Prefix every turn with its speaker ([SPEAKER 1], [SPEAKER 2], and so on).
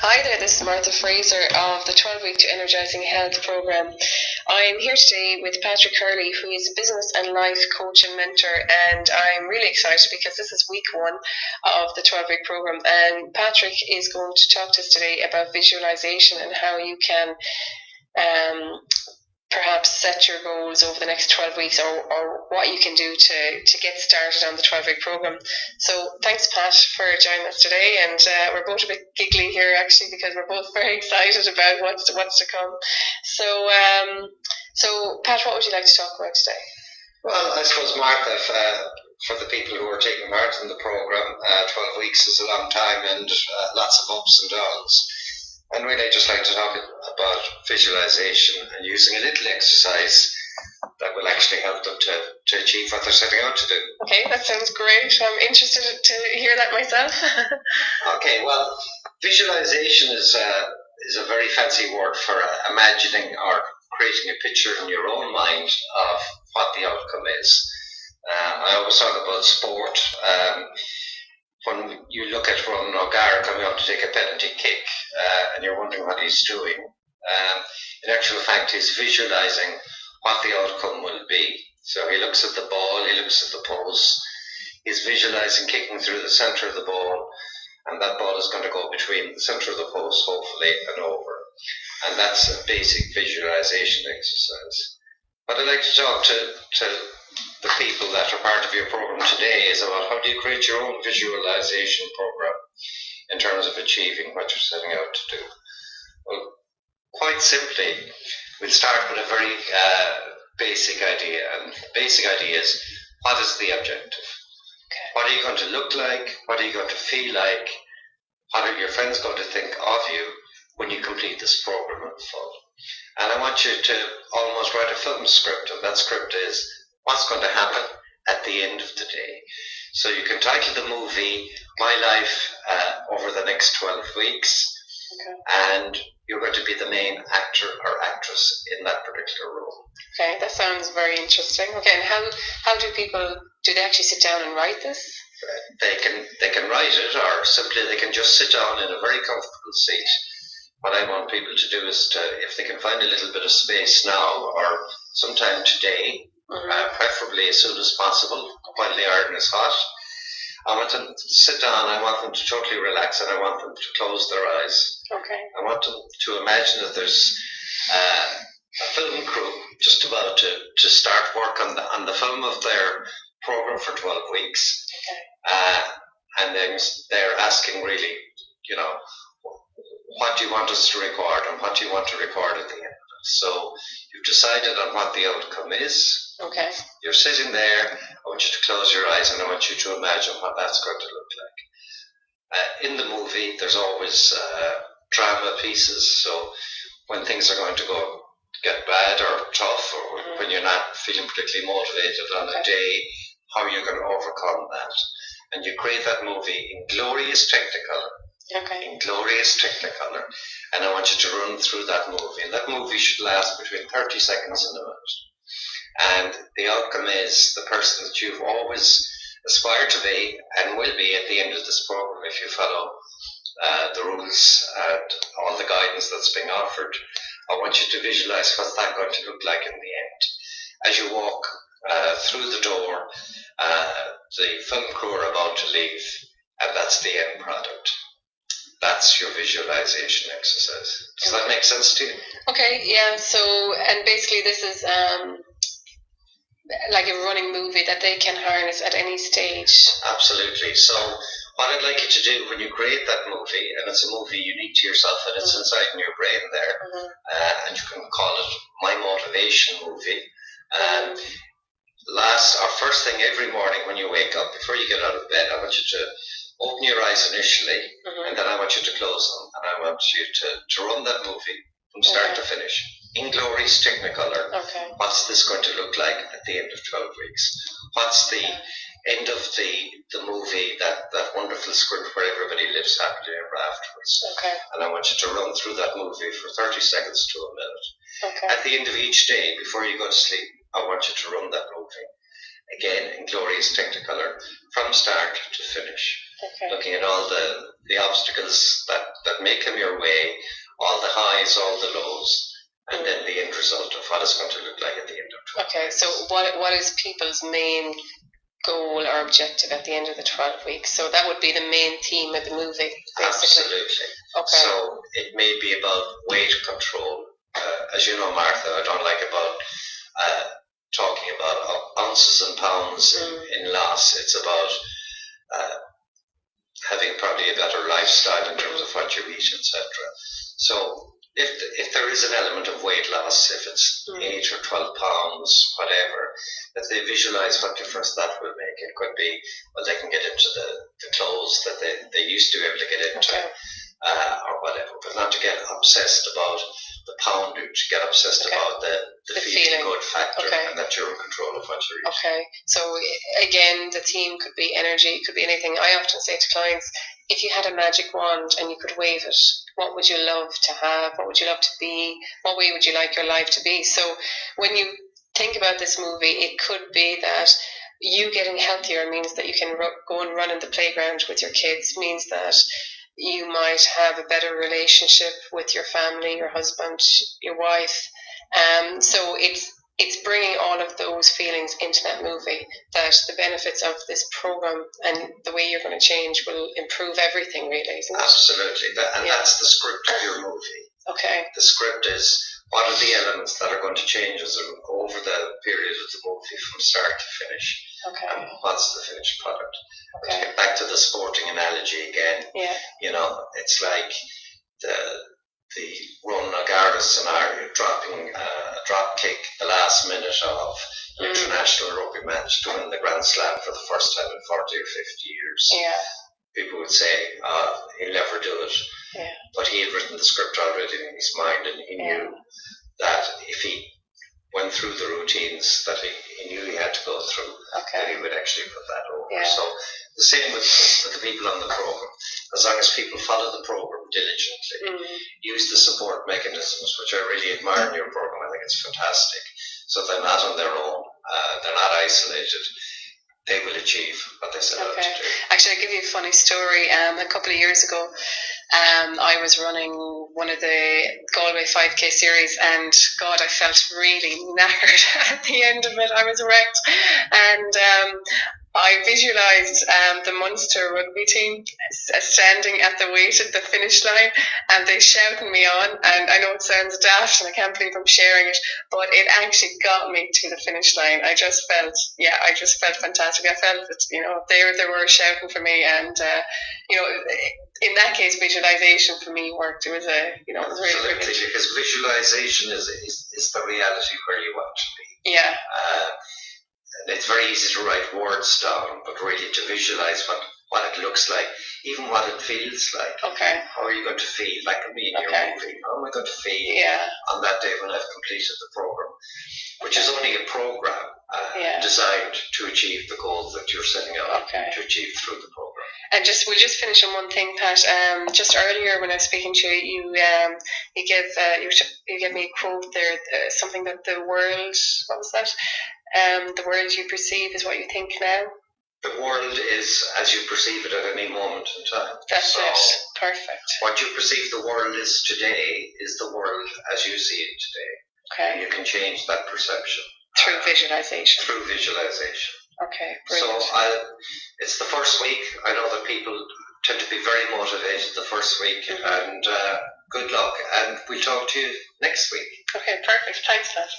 [SPEAKER 1] Hi there, this is Martha Fraser of the 12-week to Energising Health programme. I'm here today with Patrick Hurley, who is a business and life coach and mentor, and I'm really excited because this is week one of the 12-week programme, and Patrick is going to talk to us today about visualisation and how you can perhaps set your goals over the next 12 weeks or what you can do to get started on the 12-week program. So thanks, Pat, for joining us today. And we're both a bit giggly here, actually, because we're both very excited about what's to come. So Pat, what would you like to talk about today?
[SPEAKER 2] Well, I suppose, Martha, for the people who are taking part in the program, 12 weeks is a long time and lots of ups and downs. And really, I'd just like to talk about visualization and using a little exercise that will actually help them to achieve what they're setting out to do.
[SPEAKER 1] Okay, that sounds great. I'm interested to hear that myself.
[SPEAKER 2] Okay, well, visualization is a very fancy word for imagining or creating a picture in your own mind of what the outcome is. I always talk about sport. When you look at Ronan O'Gara coming up to take a penalty kick and you're wondering what he's doing, in actual fact, he's visualizing what the outcome will be. So he looks at the ball, he looks at the post, he's visualizing kicking through the center of the ball, and that ball is going to go between the center of the post, hopefully, and over. And that's a basic visualization exercise. What I'd like to talk to the people that are part of your program today is about how do you create your own visualization program in terms of achieving what you're setting out to do. Well, quite simply, we'll start with a very basic idea, and the basic idea is, what is the objective? Okay. What are you going to look like? What are you going to feel like? What are your friends going to think of you when you complete this program in full? And I want you to almost write a film script, and that script is what's going to happen at the end of the day. So you can title the movie My Life Over the Next 12 Weeks, okay, and you're going to be the main actor or actress in that particular role.
[SPEAKER 1] Okay, that sounds very interesting. Okay, and how do people, do they actually sit down and write this?
[SPEAKER 2] They can write it, or simply they can just sit down in a very comfortable seat. What I want people to do is to, if they can find a little bit of space now or sometime today, preferably as soon as possible while the iron is hot, I want them to sit down, I want them to totally relax, and I want them to close their eyes.
[SPEAKER 1] Okay.
[SPEAKER 2] I want them to imagine that there's a film crew just about to start work on the film of their program for 12 weeks. Okay. And then they're asking really, you know, what do you want us to record and what do you want to record at the end? So you've decided on what the outcome is.
[SPEAKER 1] Okay.
[SPEAKER 2] You're sitting there. I want you to close your eyes and I want you to imagine what that's going to look like. In the movie, there's always drama pieces. So when things are going to get bad or tough, or when you're not feeling particularly motivated on a day, how are you going to overcome that? And you create that movie in glorious Technicolor.
[SPEAKER 1] Okay.
[SPEAKER 2] In glorious Technicolor, and I want you to run through that movie, and that movie should last between 30 seconds and a minute. And the outcome is the person that you've always aspired to be and will be at the end of this program if you follow the rules and all the guidance that's being offered. I want you to visualize what's that going to look like in the end. As you walk through the door, the film crew are about to leave, and that's the end product. That's your visualization exercise. Does that make sense to you?
[SPEAKER 1] Okay, yeah. So, and basically this is like a running movie that they can harness at any stage.
[SPEAKER 2] Absolutely. So what I'd like you to do when you create that movie, and it's a movie unique to yourself and it's inside in your brain there, and you can call it My Motivation Movie. First thing every morning when you wake up, before you get out of bed, I want you to open your eyes initially, and then I want you to close them, and I want you to run that movie from start to finish, in glorious Technicolor.
[SPEAKER 1] Okay.
[SPEAKER 2] What's this going to look like at the end of 12 weeks? What's the end of the movie, that wonderful script where everybody lives happily ever afterwards?
[SPEAKER 1] Okay.
[SPEAKER 2] And I want you to run through that movie for 30 seconds to a minute.
[SPEAKER 1] Okay.
[SPEAKER 2] At the end of each day, before you go to sleep, I want you to run that movie, again in glorious Technicolor, from start to finish.
[SPEAKER 1] Okay.
[SPEAKER 2] Looking at all the obstacles that that may come your way, all the highs, all the lows, and then the end result of what it's going to look like at the end of 12
[SPEAKER 1] Okay, so what is people's main goal or objective at the end of the 12 weeks? So that would be the main theme of the movie, basically.
[SPEAKER 2] Absolutely.
[SPEAKER 1] Okay.
[SPEAKER 2] So it may be about weight control. As you know, Martha, I don't like about talking about ounces and pounds in loss. It's about having probably a better lifestyle in terms of what you eat, etc. So if there is an element of weight loss, if it's 8 or 12 pounds, whatever, if they visualize what difference that will make, it could be, well, they can get into the clothes that they used to be able to get into, or whatever, but not to get obsessed about the poundage, get obsessed about the feeling good factor, and that you're in control of what you're eating.
[SPEAKER 1] Okay, so again, the theme could be energy, it could be anything. I often say to clients, if you had a magic wand and you could wave it, what would you love to have? What would you love to be? What way would you like your life to be? So when you think about this movie, it could be that you getting healthier means that you can go and run in the playground with your kids, means that you might have a better relationship with your family, your husband, your wife. So it's bringing all of those feelings into that movie, that the benefits of this program and the way you're going to change will improve everything, really, isn't it?
[SPEAKER 2] Absolutely. That's the script of your movie.
[SPEAKER 1] Okay.
[SPEAKER 2] The script is, what are the elements that are going to change over the period of the movie from start to finish?
[SPEAKER 1] Okay.
[SPEAKER 2] And what's the finished product?
[SPEAKER 1] Okay.
[SPEAKER 2] To get back to the sporting analogy again, it's like the Ronan O'Gara scenario, dropping a drop kick the last minute of an international rugby match to win the Grand Slam for the first time in 40 or 50 years.
[SPEAKER 1] Yeah.
[SPEAKER 2] People would say, he'll never do it.
[SPEAKER 1] Yeah.
[SPEAKER 2] But he had written the script already in his mind, and he knew that if he went through the routines that he knew he had to go through, that he would actually put that over.
[SPEAKER 1] Yeah.
[SPEAKER 2] So the same with the people on the program. As long as people follow the program diligently, use the support mechanisms, which I really admire in your program. I think it's fantastic. So they're not on their own. They're not isolated. They will achieve what they set out to do.
[SPEAKER 1] Actually, I'll give you a funny story. A couple of years ago, I was running one of the Galway 5K series, and God, I felt really knackered at the end of it. I was wrecked, and I visualised the Munster rugby team standing at the finish line, and they shouting me on. And I know it sounds daft, and I can't believe I'm sharing it, but it actually got me to the finish line. I just felt fantastic. I felt that they were shouting for me, and in that case, visualization for me worked. It was it was really
[SPEAKER 2] absolutely, because visualization is the reality where you want to be.
[SPEAKER 1] Yeah.
[SPEAKER 2] It's very easy to write words down, but really to visualize what it looks like, even what it feels like.
[SPEAKER 1] Okay.
[SPEAKER 2] How are you going to feel, like me in your movie? How am I going to feel on that day when I've completed the program? Which is only a program designed to achieve the goals that you're setting out to achieve through the program.
[SPEAKER 1] And we'll just finish on one thing, Pat. Just earlier when I was speaking to you, you gave me a quote there, something that the world, what was that? The world you perceive is what you think now.
[SPEAKER 2] The world is as you perceive it at any moment in time.
[SPEAKER 1] That's it. Perfect.
[SPEAKER 2] What you perceive the world is today is the world as you see it today.
[SPEAKER 1] Okay.
[SPEAKER 2] And you can change that perception.
[SPEAKER 1] Through visualization.
[SPEAKER 2] Through visualization.
[SPEAKER 1] Okay, brilliant.
[SPEAKER 2] So it's the first week. I know that people tend to be very motivated the first week, and good luck, and we'll talk to you next week.
[SPEAKER 1] Okay, perfect. Thanks, Pat.